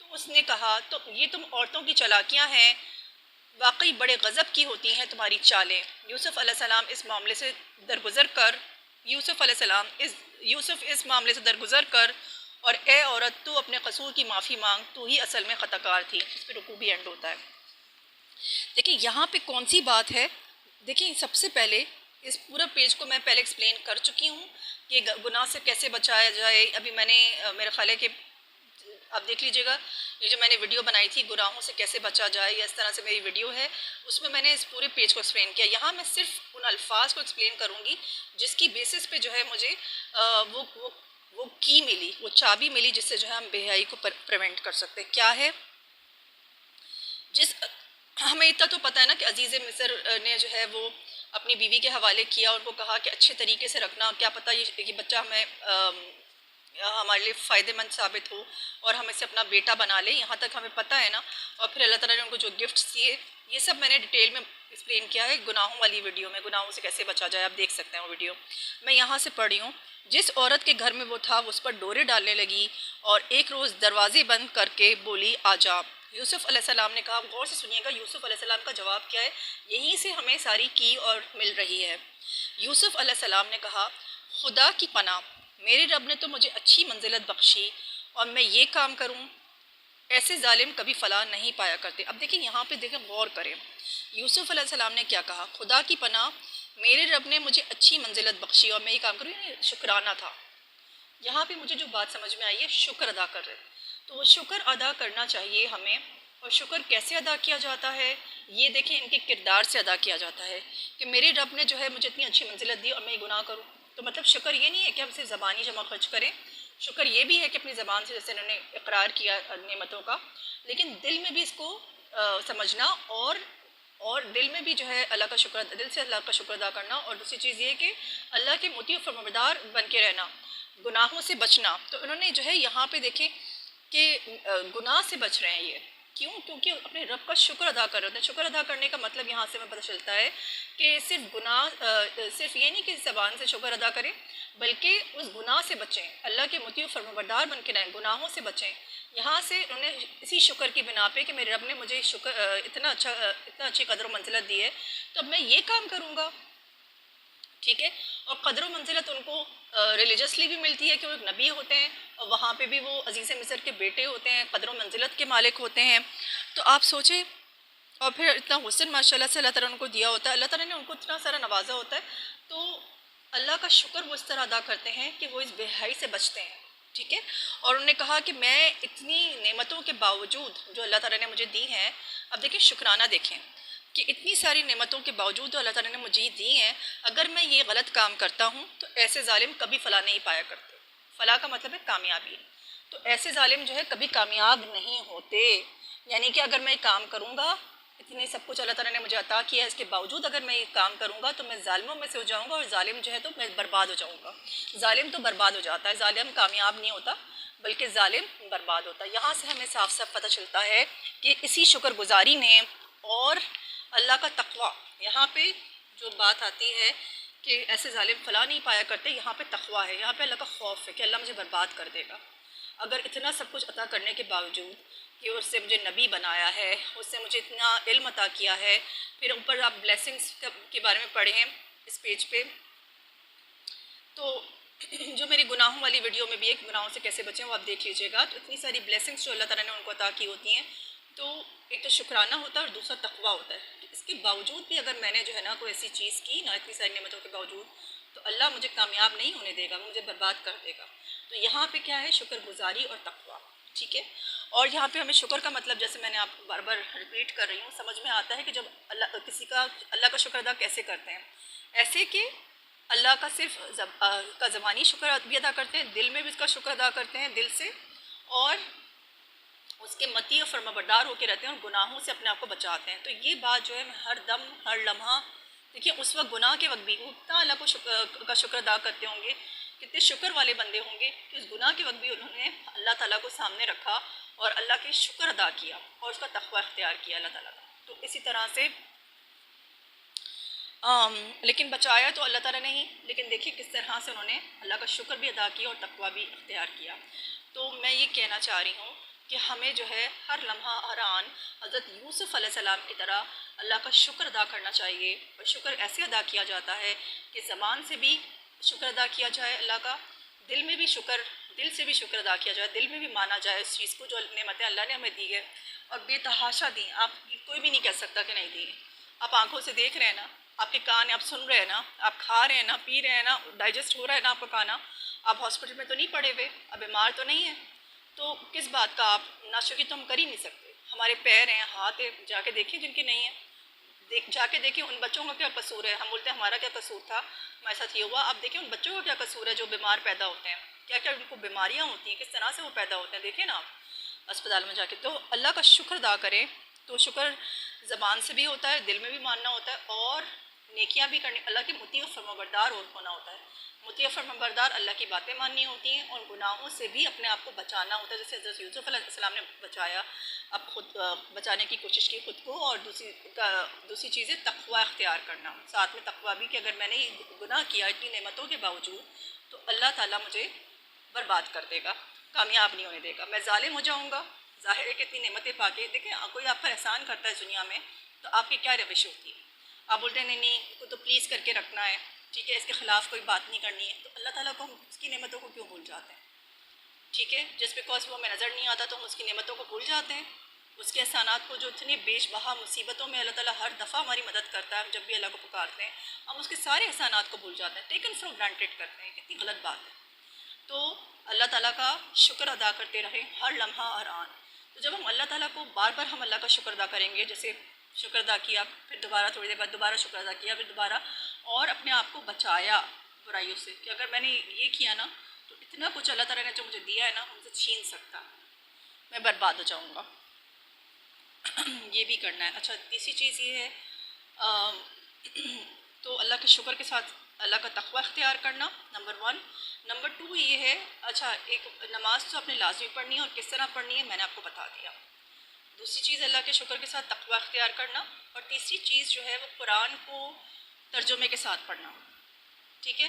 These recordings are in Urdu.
تو اس نے کہا تو یہ تم عورتوں کی چالاکیاں ہیں، واقعی بڑے غضب کی ہوتی ہیں تمہاری چالیں۔ یوسف علیہ السلام اس معاملے سے درگزر کر یوسف اس معاملے سے درگزر کر اور اے عورت تو اپنے قصور کی معافی مانگ، تو ہی اصل میں خطا کار تھی۔ اس پہ رکوع بھی اینڈ ہوتا ہے۔ دیکھیں یہاں پہ کون سی بات ہے، دیکھیں سب سے پہلے اس پورا پیج کو میں پہلے ایکسپلین کر چکی ہوں کہ گناہ سے کیسے بچایا جائے۔ ابھی میں نے میرا خیال ہے کہ آپ دیکھ لیجئے گا، یہ جو میں نے ویڈیو بنائی تھی گناہوں سے کیسے بچا جائے، یا اس طرح سے میری ویڈیو ہے، اس میں نے اس پورے پیج کو ایکسپلین کیا۔ یہاں میں صرف ان الفاظ کو ایکسپلین کروں گی جس کی بیسس پہ جو ہے مجھے وہ کی ملی، وہ چابی ملی جس سے جو ہے ہم بے حیائی کو پریونٹ کر سکتے۔ کیا ہے؟ ہمیں اتنا تو پتہ ہے نا کہ عزیز مصر نے جو ہے وہ اپنی بیوی کے حوالے کیا، ان کو کہا کہ اچھے طریقے سے رکھنا، کیا پتہ یہ بچہ ہمارے لیے فائدہ مند ثابت ہو اور ہم اسے اپنا بیٹا بنا لیں، یہاں تک ہمیں پتہ ہے نا۔ اور پھر اللہ تعالیٰ نے ان کو جو گفٹس دیے، یہ سب میں نے ڈیٹیل میں ایکسپلین کیا ہے گناہوں والی ویڈیو میں، گناہوں سے کیسے بچا جائے، آپ دیکھ سکتے ہیں وہ ویڈیو۔ میں یہاں سے پڑھ رہی ہوں، جس عورت کے گھر میں وہ تھا وہ اس پر ڈورے ڈالنے لگی اور ایک روز دروازے بند کر کے بولی آ جا۔ یوسف علیہ السلام نے کہا، غور سے سنیے گا یوسف علیہ السلام کا جواب کیا ہے، یہیں سے ہمیں ساری کی اور مل رہی ہے۔ یوسف علیہ السلام نے کہا، خدا کی پناہ، میرے رب نے تو مجھے اچھی منزلت بخشی اور میں یہ کام کروں، ایسے ظالم کبھی فلاح نہیں پایا کرتے۔ اب دیکھیں یہاں پہ دیکھیں غور کریں، یوسف علیہ السلام نے کیا کہا، خدا کی پناہ، میرے رب نے مجھے اچھی منزلت بخشی اور میں یہ کام کروں، یعنی شکرانہ تھا۔ یہاں پہ مجھے جو بات سمجھ میں آئی ہے، شکر ادا کر رہے، تو وہ شکر ادا کرنا چاہیے ہمیں۔ اور شکر کیسے ادا کیا جاتا ہے، یہ دیکھیں ان کے کردار سے ادا کیا جاتا ہے کہ میرے رب نے جو ہے مجھے اتنی اچھی منزلت دی اور میں یہ گناہ کروں۔ تو مطلب شکر یہ نہیں ہے کہ ہم صرف زبانی جمع خرچ کریں، شکر یہ بھی ہے کہ اپنی زبان سے جیسے انہوں نے اقرار کیا نعمتوں کا، لیکن دل میں بھی اس کو سمجھنا اور دل میں بھی جو ہے اللہ کا شکر، دل سے اللہ کا شکر ادا کرنا۔ اور دوسری چیز یہ ہے کہ اللہ کے مطیع و فرمانبردار بن کے رہنا، گناہوں سے بچنا۔ تو انہوں نے جو ہے یہاں پہ دیکھیں کہ گناہ سے بچ رہے ہیں یہ، کیوں؟ کیونکہ اپنے رب کا شکر ادا کر رہے ہیں۔ شکر ادا کرنے کا مطلب یہاں سے ہمیں پتہ چلتا ہے کہ صرف یہ نہیں کہ زبان سے شکر ادا کریں، بلکہ اس گناہ سے بچیں، اللہ کے مطیع و فرمانبردار بن کے رہیں، گناہوں سے بچیں۔ یہاں سے انہوں نے اسی شکر کی بنا پہ کہ میرے رب نے مجھے اتنا اچھی قدر و منزلت دی ہے، تو اب میں یہ کام کروں گا، ٹھیک ہے۔ اور قدر و منزلت ان کو ریلیجسلی بھی ملتی ہے کہ وہ ایک نبی ہوتے ہیں اور وہاں پہ بھی وہ عزیز مصر کے بیٹے ہوتے ہیں، قدر و منزلت کے مالک ہوتے ہیں۔ تو آپ سوچیں، اور پھر اتنا حسن ماشاءاللہ سے اللہ تعالیٰ نے ان کو دیا ہوتا ہے، اللہ تعالیٰ نے ان کو اتنا سارا نوازا ہوتا ہے، تو اللہ کا شکر وہ اس طرح ادا کرتے ہیں کہ وہ اس بے حیائی سے بچتے ہیں، ٹھیک ہے۔ اور انہوں نے کہا کہ میں اتنی نعمتوں کے باوجود جو اللہ تعالیٰ نے مجھے دی ہیں، اب دیکھیں شکرانہ دیکھیں کہ اتنی ساری نعمتوں کے باوجود جو اللہ تعالیٰ نے مجھے دی ہیں، اگر میں یہ غلط کام کرتا ہوں تو ایسے ظالم کبھی فلاح نہیں پایا کرتے۔ فلاح کا مطلب ہے کامیابی، تو ایسے ظالم جو ہے کبھی کامیاب نہیں ہوتے، یعنی کہ اگر میں یہ کام کروں گا، اتنے سب کچھ اللہ تعالیٰ نے مجھے عطا کیا ہے، اس کے باوجود اگر میں یہ کام کروں گا تو میں ظالموں میں سے ہو جاؤں گا، اور ظالم جو ہے تو میں برباد ہو جاؤں گا۔ ظالم تو برباد ہو جاتا ہے، ظالم کامیاب نہیں ہوتا بلکہ ظالم برباد ہوتا ہے۔ یہاں سے ہمیں صاف صاف پتہ چلتا ہے کہ اسی شکر گزاری نے اور اللہ کا تقویٰ، یہاں پہ جو بات آتی ہے کہ ایسے ظالم فلاح نہیں پایا کرتے، یہاں پہ تقویٰ ہے، یہاں پہ اللہ کا خوف ہے کہ اللہ مجھے برباد کر دے گا۔ اگر اتنا سب کچھ عطا کرنے کے باوجود کہ اس سے مجھے نبی بنایا ہے، اس سے مجھے اتنا علم عطا کیا ہے، پھر اوپر آپ بلیسنگس کے بارے میں پڑھیں اس پیج پہ، تو جو میری گناہوں والی ویڈیو میں بھی ایک گناہوں سے کیسے بچیں وہ آپ دیکھ لیجئے گا۔ تو اتنی ساری بلیسنگس جو اللہ تعالیٰ نے ان کو عطا کی ہوتی ہیں، تو ایک تو شکرانہ ہوتا ہے اور دوسرا تقویٰ ہوتا ہے۔ اس کے باوجود بھی اگر میں نے جو ہے نا کوئی ایسی چیز کی نا، اتنی ساری نعمتوں کے باوجود، تو اللہ مجھے کامیاب نہیں ہونے دے گا، مجھے برباد کر دے گا۔ تو یہاں پہ کیا ہے؟ شکر گزاری اور تقویٰ، ٹھیک ہے۔ اور یہاں پہ ہمیں شکر کا مطلب، جیسے میں نے آپ کو بار بار ریپیٹ کر رہی ہوں، سمجھ میں آتا ہے کہ جب اللہ کا شکر ادا کیسے کرتے ہیں، ایسے کہ اللہ کا صرف کا زبانی شکر بھی ادا کرتے ہیں، دل میں بھی اس کا شکر ادا کرتے ہیں دل سے، اور اس کے مطیع و فرمانبردار ہو کے رہتے ہیں اور گناہوں سے اپنے آپ کو بچاتے ہیں۔ تو یہ بات جو ہے میں ہر دم ہر لمحہ، دیکھیے اس وقت گناہ کے وقت بھی وہ اتنا اللہ کا شکر ادا کرتے ہوں گے، کتنے شکر والے بندے ہوں گے کہ اس گناہ کے وقت بھی انہوں نے اللہ تعالیٰ کو سامنے رکھا اور اللہ کے شکر ادا کیا اور اس کا تقویٰ اختیار کیا اللہ تعالیٰ کا۔ تو اسی طرح سے لیکن بچایا تو اللہ تعالیٰ نے ہی، لیکن دیکھیے کس طرح سے انہوں نے اللہ کا شکر بھی ادا کیا اور تقویٰ بھی اختیار کیا۔ تو میں یہ کہنا چاہ رہی ہوں کہ ہمیں جو ہے ہر لمحہ ہر آن حضرت یوسف علیہ السلام کی طرح اللہ کا شکر ادا کرنا چاہیے. اور شکر ایسے ادا کیا جاتا ہے کہ زبان سے بھی شکر ادا کیا جائے اللہ کا، دل میں بھی شکر، دل سے بھی شکر ادا کیا جائے، دل میں بھی مانا جائے اس چیز کو جو نعمتیں اللہ نے ہمیں دی ہے اور بے تحاشا دی. آپ کوئی بھی نہیں کہہ سکتا کہ نہیں دی. آپ آنکھوں سے دیکھ رہے ہیں نا، آپ کے کان ہیں، آپ سن رہے ہیں نا، آپ کھا رہے ہیں نا، پی رہے ہیں نا، ڈائجسٹ ہو رہا ہے نا آپ کا کھانا. آپ ہاسپٹل میں تو نہیں پڑے ہوئے، آپ بیمار تو نہیں ہیں، تو کس بات کا آپ ناشکری تو ہم کر ہی نہیں سکتے. ہمارے پیر ہیں، ہاتھ ہیں، جا کے دیکھیں جن کے نہیں ہیں، جا کے دیکھیں ان بچوں کا کیا قصور ہے. ہم بولتے ہیں ہمارا کیا قصور تھا، ہمارے ساتھ یہ ہوا. آپ دیکھیں ان بچوں کا کیا قصور ہے جو بیمار پیدا ہوتے ہیں، کیا کیا ان کو بیماریاں ہوتی ہیں، کس طرح سے وہ پیدا ہوتے ہیں. دیکھیں نا آپ اسپتال میں جا کے. تو اللہ کا شکر ادا کریں. تو شکر زبان سے بھی ہوتا ہے، دل میں بھی ماننا ہوتا ہے، اور نیکیاں بھی کرنی. اللہ کے مطیع و فرمانبردار ہونا ہوتا ہے. مطیع و فرمانبردار اللہ کی باتیں ماننی ہوتی ہیں، اور گناہوں سے بھی اپنے آپ کو بچانا ہوتا ہے. جیسے حضرت یوسف علیہ السلام نے بچایا، اب خود بچانے کی کوشش کی خود کو. اور دوسری چیز ہے تقوی اختیار کرنا، ساتھ میں تقوی بھی کہ اگر میں نے گناہ کیا اتنی نعمتوں کے باوجود تو اللہ تعالیٰ مجھے برباد کر دے گا، کامیاب نہیں ہونے دے گا، میں ظالم ہو جاؤں گا. ظاہر ہے کہ اتنی نعمتیں پا کے دیکھیں کوئی آپ پر احسان کرتا ہے دنیا میں تو آپ کی کیا روش ہوتی ہے. آپ بولتے ہیں نہیں نہیں اس کو تو پلیز کر کے رکھنا ہے، ٹھیک ہے، اس کے خلاف کوئی بات نہیں کرنی ہے. تو اللہ تعالیٰ کو ہم اس کی نعمتوں کو کیوں بھول جاتے ہیں؟ ٹھیک ہے، جس بیکاز وہ ہمیں نظر نہیں آتا تو ہم اس کی نعمتوں کو بھول جاتے ہیں. اس کے احسانات کو جو اتنی بیش بہا مصیبتوں میں اللہ تعالیٰ ہر دفعہ ہماری مدد کرتا ہے، ہم جب بھی اللہ کو پکارتے ہیں ہم اس کے سارے احسانات کو بھول جاتے ہیں، ٹیکن فار گرانٹیڈ کرتے ہیں. کتنی غلط بات ہے. تو اللہ تعالیٰ کا شکر ادا کرتے رہیں ہر لمحہ ہر آن. تو جب ہم اللہ تعالیٰ کو بار بار ہم اللہ کا شکر ادا کریں گے، جیسے شکر ادا کیا پھر دوبارہ تھوڑی دیر بعد دوبارہ شکر ادا کیا پھر دوبارہ، اور اپنے آپ کو بچایا برائیوں سے کہ اگر میں نے یہ کیا نا تو اتنا کچھ اللہ تعالیٰ نے جو مجھے دیا ہے نا مجھ سے چھین سکتا، میں برباد ہو جاؤں گا. یہ بھی کرنا ہے. اچھا تیسری چیز یہ ہے تو اللہ کے شکر کے ساتھ اللہ کا تقوی اختیار کرنا، نمبر 1. نمبر 2 یہ ہے، اچھا ایک نماز تو اپنے لازمی پڑھنی ہے، اور کس طرح پڑھنی ہے میں نے آپ کو بتا دیا. دوسری چیز اللہ کے شکر کے ساتھ تقوی اختیار کرنا، اور تیسری چیز جو ہے وہ قرآن کو ترجمے کے ساتھ پڑھنا. ٹھیک ہے،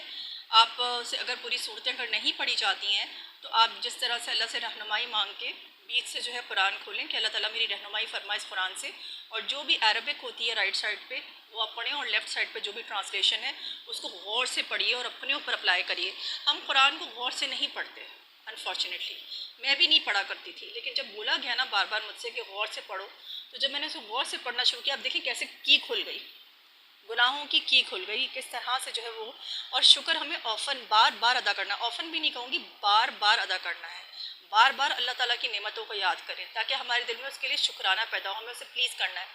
آپ سے اگر پوری صورتیں اگر نہیں پڑھی جاتی ہیں تو آپ جس طرح سے اللہ سے رہنمائی مانگ کے بیچ سے جو ہے قرآن کھولیں کہ اللہ تعالیٰ میری رہنمائی فرمائے اس قرآن سے، اور جو بھی عربک ہوتی ہے رائٹ سائڈ پہ وہ آپ پڑھیں، اور لیفٹ سائڈ پہ جو بھی ٹرانسلیشن ہے اس کو غور سے پڑھیے اور اپنے اوپر اپلائی کریے. ہم قرآن کو غور سے نہیں پڑھتے انفارچونیٹلی، میں بھی نہیں پڑھا کرتی تھی، لیکن جب بولا گیا نا بار بار مجھ سے کہ غور سے پڑھو، تو جب میں نے اسے غور سے پڑھنا شروع کیا، اب دیکھیں کیسے کی کھل گئی، گناہوں کی کھل گئی کس طرح سے جو ہے وہ. اور شکر ہمیں آفن بار بار ادا کرنا، آفن بھی نہیں کہوں گی، بار بار ادا کرنا ہے. بار بار اللہ تعالیٰ کی نعمتوں کو یاد کریں تاکہ ہمارے دل میں اس کے لیے شکرانہ پیدا ہو. ہمیں اسے پلیز کرنا ہے،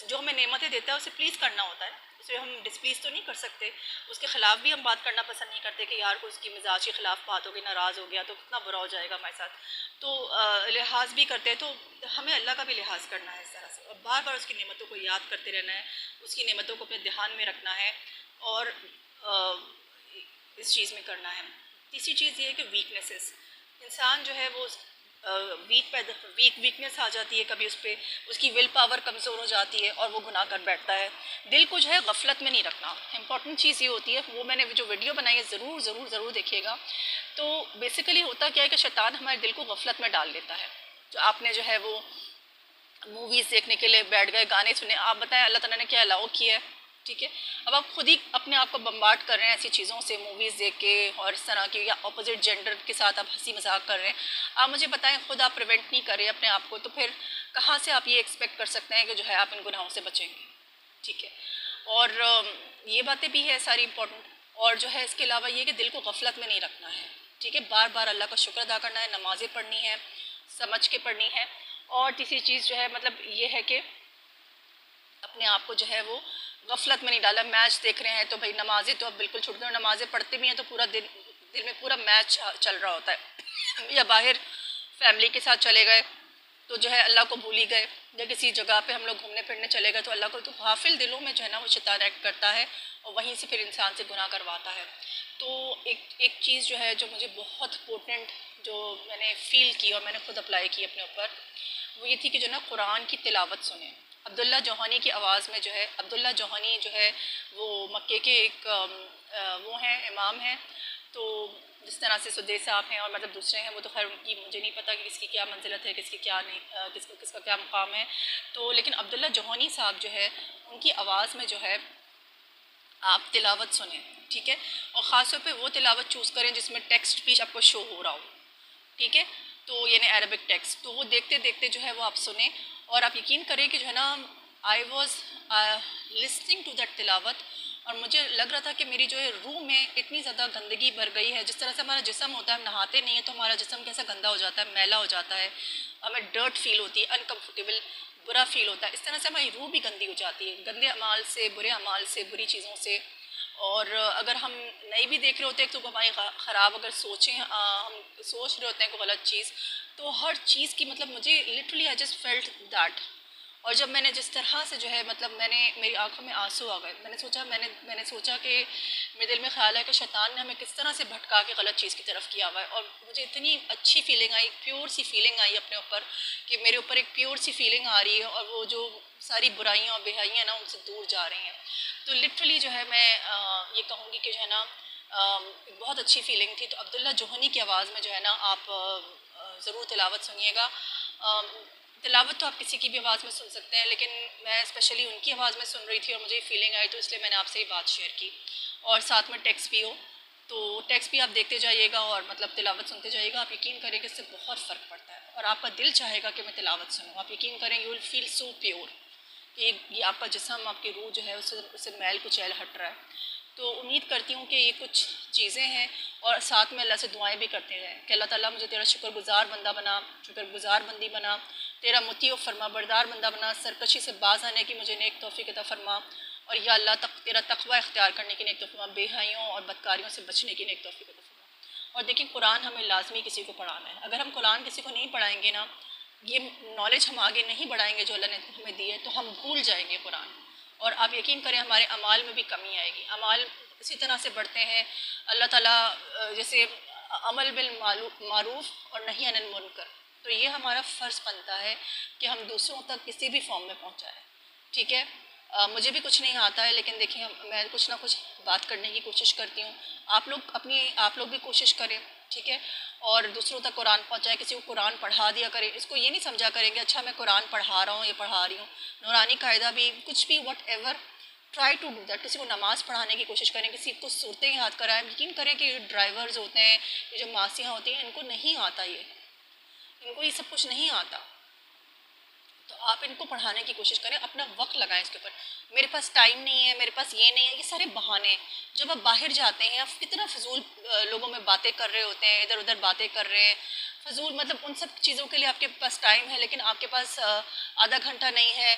جو ہمیں نعمتیں دیتا ہے اسے پلیز کرنا ہوتا ہے، اسے ہم ڈسپلیز تو نہیں کر سکتے. اس کے خلاف بھی ہم بات کرنا پسند نہیں کرتے کہ یار کو اس کی مزاج کے خلاف بات ہو گئی، ناراض ہو گیا تو کتنا برا ہو جائے گا ہمارے ساتھ. تو لحاظ بھی کرتے ہیں، تو ہمیں اللہ کا بھی لحاظ کرنا ہے اس طرح سے، اور بار بار اس کی نعمتوں کو یاد کرتے رہنا ہے، اس کی نعمتوں کو اپنے دھیان میں رکھنا ہے، اور اس چیز میں کرنا ہے. تیسری چیز یہ ہے کہ ویکنیسز، انسان جو ہے وہ ویکنیس آ جاتی ہے کبھی اس پہ، اس کی ول پاور کمزور ہو جاتی ہے اور وہ گناہ کر بیٹھتا ہے. دل کو جو ہے غفلت میں نہیں رکھنا، امپورٹنٹ چیز یہ ہوتی ہے. وہ میں نے جو ویڈیو بنائی ہے ضرور ضرور ضرور دیکھیے گا. تو بیسیکلی ہوتا کیا ہے کہ شیطان ہمارے دل کو غفلت میں ڈال دیتا ہے. جو آپ نے جو ہے وہ موویز دیکھنے کے لیے بیٹھ گئے، گانے سنے، آپ بتائیں اللہ تعالیٰ نے کیا الاؤ کیا ہے؟ ٹھیک ہے، اب آپ خود ہی اپنے آپ کو بمبارڈ کر رہے ہیں ایسی چیزوں سے، موویز دیکھ کے اور اس طرح کی، یا اپوزٹ جینڈر کے ساتھ آپ ہنسی مذاق کر رہے ہیں. آپ مجھے بتائیں خود آپ پریونٹ نہیں کر رہے اپنے آپ کو، تو پھر کہاں سے آپ یہ ایکسپیکٹ کر سکتے ہیں کہ جو ہے آپ ان گناہوں سے بچیں گے؟ ٹھیک ہے، اور یہ باتیں بھی ہے ساری امپورٹنٹ. اور جو ہے اس کے علاوہ یہ کہ دل کو غفلت میں نہیں رکھنا ہے. ٹھیک ہے، بار بار اللہ کا شکر ادا کرنا ہے، نمازیں پڑھنی ہے، سمجھ کے پڑھنی ہے. اور تیسری چیز جو ہے مطلب یہ ہے کہ اپنے آپ کو جو ہے وہ غفلت میں نہیں ڈالا. میچ دیکھ رہے ہیں تو بھائی نمازیں تو اب بالکل چھوڑ دیں، اور نمازیں پڑھتے بھی ہیں تو پورا دل میں پورا میچ چل رہا ہوتا ہے. یا باہر فیملی کے ساتھ چلے گئے تو جو ہے اللہ کو بھول ہی گئے، یا کسی جگہ پہ ہم لوگ گھومنے پھرنے چلے گئے تو اللہ کو، تو غافل دلوں میں جو ہے نا وہ شیطان ایکٹ کرتا ہے اور وہیں سے پھر انسان سے گناہ کرواتا ہے. تو ایک چیز جو ہے جو مجھے بہت امپورٹنٹ جو میں نے فیل کی اور میں نے خود اپلائی کی اپنے اوپر، وہ یہ تھی کہ جو نا قرآن کی تلاوت سنیں. عبداللہ جوہانی کی آواز میں جو ہے، عبداللہ جوہانی جو ہے وہ مکے کے ایک وہ ہیں، امام ہیں. تو جس طرح سے سدیس صاحب ہیں اور مطلب دوسرے ہیں، وہ تو خیر ان کی مجھے نہیں پتہ کہ کس کی کیا منزلت ہے، کس کی کیا نہیں، کس کا کیا مقام ہے. تو لیکن عبداللہ جوہنی صاحب جو ہے ان کی آواز میں جو ہے آپ تلاوت سنیں، ٹھیک ہے، اور خاص طور پہ وہ تلاوت چوز کریں جس میں ٹیکسٹ بھی آپ کو شو ہو رہا ہو، ٹھیک ہے. تو یعنی عربک ٹیکسٹ، تو وہ دیکھتے دیکھتے جو ہے وہ آپ سنیں، اور آپ یقین کریں کہ جو ہے نا I was listening to that تلاوت، اور مجھے لگ رہا تھا کہ میری جو ہے روح میں اتنی زیادہ گندگی بھر گئی ہے. جس طرح سے ہمارا جسم ہوتا ہے، ہم نہاتے نہیں ہیں تو ہمارا جسم کیسا گندا ہو جاتا ہے، میلا ہو جاتا ہے، ہمیں ڈرٹ فیل ہوتی ہے، انکمفرٹیبل، برا فیل ہوتا ہے. اس طرح سے ہماری روح بھی گندی ہو جاتی ہے، گندے اعمال سے، برے اعمال سے، بری چیزوں سے. اور اگر ہم نہیں بھی دیکھ رہے ہوتے ہیں تو ہماری خراب اگر سوچیں، ہم سوچ رہے ہوتے ہیں کوئی غلط چیز، تو ہر چیز کی مطلب مجھے literally I just felt that. اور جب میں نے جس طرح سے جو ہے مطلب میری آنکھوں میں آنسو آ گئے. میں نے سوچا کہ میرے دل میں خیال ہے کہ شیطان نے ہمیں کس طرح سے بھٹکا کے غلط چیز کی طرف کیا ہوا ہے. اور مجھے اتنی اچھی فیلنگ آئی، پیور سی فیلنگ آئی اپنے اوپر، کہ میرے اوپر ایک پیور سی فیلنگ آ رہی ہے، اور وہ جو ساری برائیاں اور بےحیاں ہیں نا ان سے دور جا رہی ہیں. تو لٹرلی جو ہے میں یہ کہوں گی کہ جو ہے نا بہت اچھی فیلنگ تھی. تو عبداللہ جوہنی کی آواز میں جو ہے نا آپ ضرور تلاوت سنیے گا. تلاوت تو آپ کسی کی بھی آواز میں سن سکتے ہیں، لیکن میں اسپیشلی ان کی آواز میں سن رہی تھی اور مجھے فیلنگ آئی، تو اس لیے میں نے آپ سے یہ بات شیئر کی. اور ساتھ میں ٹیکسٹ بھی ہو، تو ٹیکسٹ بھی آپ دیکھتے جائیے گا اور مطلب تلاوت سنتے جائیے گا. آپ یقین کریں کہ اس سے بہت فرق پڑتا ہے، اور آپ کا دل چاہے گا کہ میں تلاوت سنوں. آپ یقین کریں you will feel so pure, کہ یہ آپ کا جسم، آپ کی روح جو ہے اس سے میل کچیل ہٹ رہا ہے. تو امید کرتی ہوں کہ یہ کچھ چیزیں ہیں، اور ساتھ میں اللہ سے دعائیں بھی کرتے ہیں کہ اللہ تعالیٰ مجھے تیرا شکر گزار بندہ بنا، شکر گزار بندی بنا، تیرا مطیع و فرما بردار بندہ بنا، سرکشی سے باز آنے کی مجھے نیک توفیق عطا فرما، اور یا اللہ تیرا تقوی اختیار کرنے کی نیک توفیق فرما، بے حیاؤں اور بدکاریوں سے بچنے کی نیک توفیق عطا فرما. اور دیکھیں قرآن ہمیں لازمی کسی کو پڑھانا ہے. اگر ہم قرآن کسی کو نہیں پڑھائیں گے نا، یہ نالج ہم آگے نہیں بڑھائیں گے جو اللہ نے ہمیں دی ہے، تو ہم بھول جائیں گے قرآن. اور آپ یقین کریں ہمارے اعمال میں بھی کمی آئے گی. اعمال اسی طرح سے بڑھتے ہیں اللہ تعالیٰ جیسے عمل بالمعروف اور نہی عن المنکر، تو یہ ہمارا فرض بنتا ہے کہ ہم دوسروں تک کسی بھی فارم میں پہنچائیں، ٹھیک ہے. مجھے بھی کچھ نہیں آتا ہے، لیکن دیکھیں میں کچھ نہ کچھ بات کرنے کی کوشش کرتی ہوں. آپ لوگ بھی کوشش کریں، ٹھیک ہے، اور دوسروں تک قرآن پہنچائیں. کسی کو قرآن پڑھا دیا کریں. اس کو یہ نہیں سمجھا کریں کہ اچھا میں قرآن پڑھا رہا ہوں یا پڑھا رہی ہوں، نورانی قاعدہ بھی کچھ بھی whatever, try to do that. کسی کو نماز پڑھانے کی کوشش کریں، کسی کو صورتیں یاد کرائیں. یقین کریں کہ یہ ڈرائیورز ہوتے ہیں، یہ جو ماسیاں ہوتی ہیں، ان کو نہیں آتا، ان کو یہ سب کچھ نہیں آتا. تو آپ ان کو پڑھانے کی کوشش کریں، اپنا وقت لگائیں اس کے اوپر. میرے پاس ٹائم نہیں ہے، میرے پاس یہ نہیں ہے، یہ سارے بہانے ہیں. جب آپ باہر جاتے ہیں آپ کتنا فضول لوگوں میں باتیں کر رہے ہوتے ہیں، ادھر ادھر باتیں کر رہے ہیں فضول. مطلب ان سب چیزوں کے لیے آپ کے پاس ٹائم ہے، لیکن آپ کے پاس آدھا گھنٹہ نہیں ہے،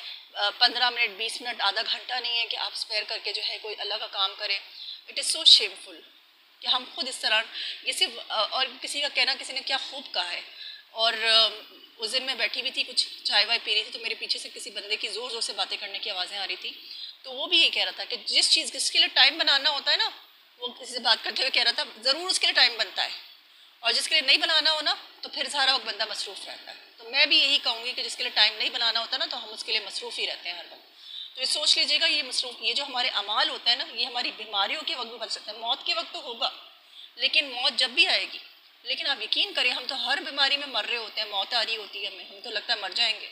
15 منٹ 20 منٹ آدھا گھنٹہ نہیں ہے کہ آپ اسپیئر کر کے جو ہے کوئی اللہ کا کام کریں. اٹ از سو شیمفل کہ ہم خود اس طرح یہ صرف اور کسی کا کہنا کسی نے کیا خوب کہا ہے. اور اس دن میں بیٹھی بھی تھی، کچھ چائے وائے پی رہی تھی، تو میرے پیچھے سے کسی بندے کی زور زور سے باتیں کرنے کی آوازیں آ رہی تھی. تو وہ بھی یہ کہہ رہا تھا کہ جس کے لیے ٹائم بنانا ہوتا ہے نا، وہ کسی سے بات کرتے ہوئے کہہ رہا تھا ضرور اس کے لیے ٹائم بنتا ہے، اور جس کے لیے نہیں بنانا ہو نا تو پھر سارا وقت بندہ مصروف رہتا ہے. تو میں بھی یہی کہوں گی کہ جس کے لیے ٹائم نہیں بنانا ہوتا نا، تو ہم اس کے لیے مصروف ہی رہتے ہیں ہر وقت. تو یہ سوچ لیجیے گا، یہ جو ہمارے اعمال ہوتے ہیں نا، یہ ہماری بیماریوں کے وقت بھی بن سکتے ہیں. موت کے وقت تو ہوگا، لیکن موت جب بھی آئے گی. لیکن آپ یقین کریں ہم تو ہر بیماری میں مر رہے ہوتے ہیں، موت آ رہی ہوتی ہے ہم تو لگتا ہے مر جائیں گے.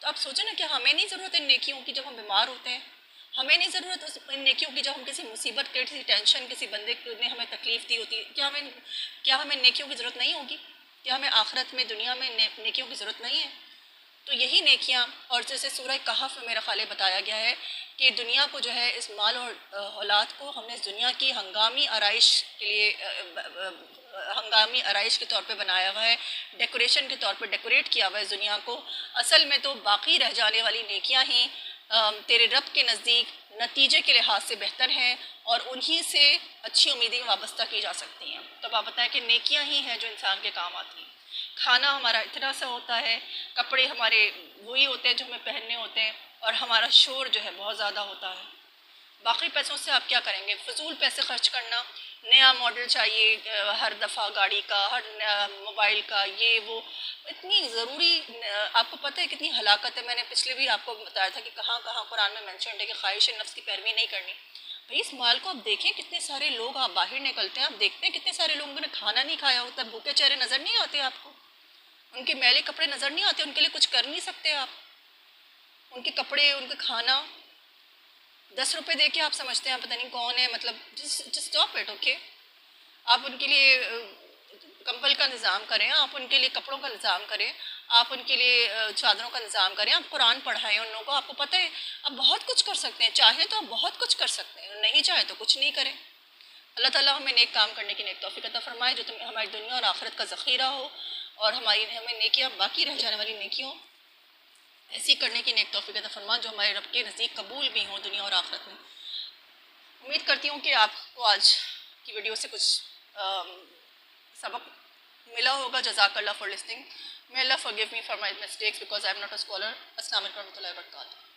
تو آپ سوچیں نا کہ ہمیں نہیں ضرورت ہے نیکیوں کی جب ہم بیمار ہوتے ہیں؟ ہمیں نہیں ضرورت ان نیکیوں کی جب ہم کسی مصیبت کے، کسی ٹینشن، کسی بندے نے ہمیں تکلیف دی ہوتی ہے؟ کیا ہمیں نیکیوں کی ضرورت نہیں ہوگی؟ کیا ہمیں آخرت میں، دنیا میں نیکیوں کی ضرورت نہیں ہے؟ تو یہی نیکیاں، اور جیسے سورہ کہف میں میرا خیال بتایا گیا ہے کہ دنیا کو جو ہے اس مال اور اولاد کو ہم نے اس دنیا کی ہنگامی آرائش کے لیے ہنگامی آرائش کے طور پہ بنایا ہوا ہے، ڈیکوریشن کے طور پہ ڈیکوریٹ کیا ہوا ہے اس دنیا کو. اصل میں تو باقی رہ جانے والی نیکیاں ہی تیرے رب کے نزدیک نتیجے کے لحاظ سے بہتر ہیں، اور انہی سے اچھی امیدیں وابستہ کی جا سکتی ہیں. تو آپ بتائیں کہ نیکیاں ہی ہیں جو انسان کے کام آتی ہیں. کھانا ہمارا اتنا سا ہوتا ہے، کپڑے ہمارے وہی ہوتے ہیں جو ہمیں پہننے ہوتے ہیں، اور ہمارا شور جو ہے بہت زیادہ ہوتا ہے. باقی پیسوں سے آپ کیا کریں گے؟ فضول پیسے خرچ کرنا، نیا ماڈل چاہیے ہر دفعہ گاڑی کا، ہر موبائل کا، یہ وہ اتنی ضروری. آپ کو پتہ ہے کتنی ہلاکت ہے. میں نے پچھلے بھی آپ کو بتایا تھا کہ کہاں کہاں قرآن میں مینشنڈ ہے کہ خواہش نفس کی پیروی نہیں کرنی. بھئی اس مال کو آپ دیکھیں، کتنے سارے لوگ آپ باہر نکلتے ہیں، آپ دیکھتے ہیں کتنے سارے لوگوں نے کھانا نہیں کھایا ہوتا، بھوکے چہرے نظر نہیں آتے آپ کو، ان کے میلے کپڑے نظر نہیں آتے، ان کے لیے کچھ کر نہیں سکتے آپ، ان کے کپڑے، ان کا کھانا 10 روپے دے کے آپ سمجھتے ہیں پتہ نہیں کون ہے، مطلب جسٹ اسٹاپ اٹ، اوکے. آپ ان کے لیے کمبل کا نظام کریں، آپ ان کے لیے کپڑوں کا نظام کریں، آپ ان کے لیے چادروں کا نظام کریں، آپ قرآن پڑھائیں ان لوگوں کو. آپ کو پتہ ہے آپ بہت کچھ کر سکتے ہیں، چاہیں تو آپ بہت کچھ کر سکتے ہیں، نہیں چاہیں تو کچھ نہیں کریں. اللہ تعالیٰ ہمیں نیک کام کرنے کی نیک توفیق عطا فرمائے، جو ہماری دنیا اور آخرت کا ذخیرہ ہو، اور ہمیں نیکیاں باقی رہ جانے والی نیکیوں ایسی کرنے کی نیک توفیق عطا فرمائے جو ہمارے رب کے نزدیک قبول بھی ہوں دنیا اور آخرت میں. امید کرتی ہوں کہ آپ کو آج کی ویڈیو سے کچھ سبق ملا ہوگا. جزاک اللہ for listening. May Allah forgive me for my mistakes because I am not a scholar. السلام علیکم ورحمۃ اللہ وبرکاتہ.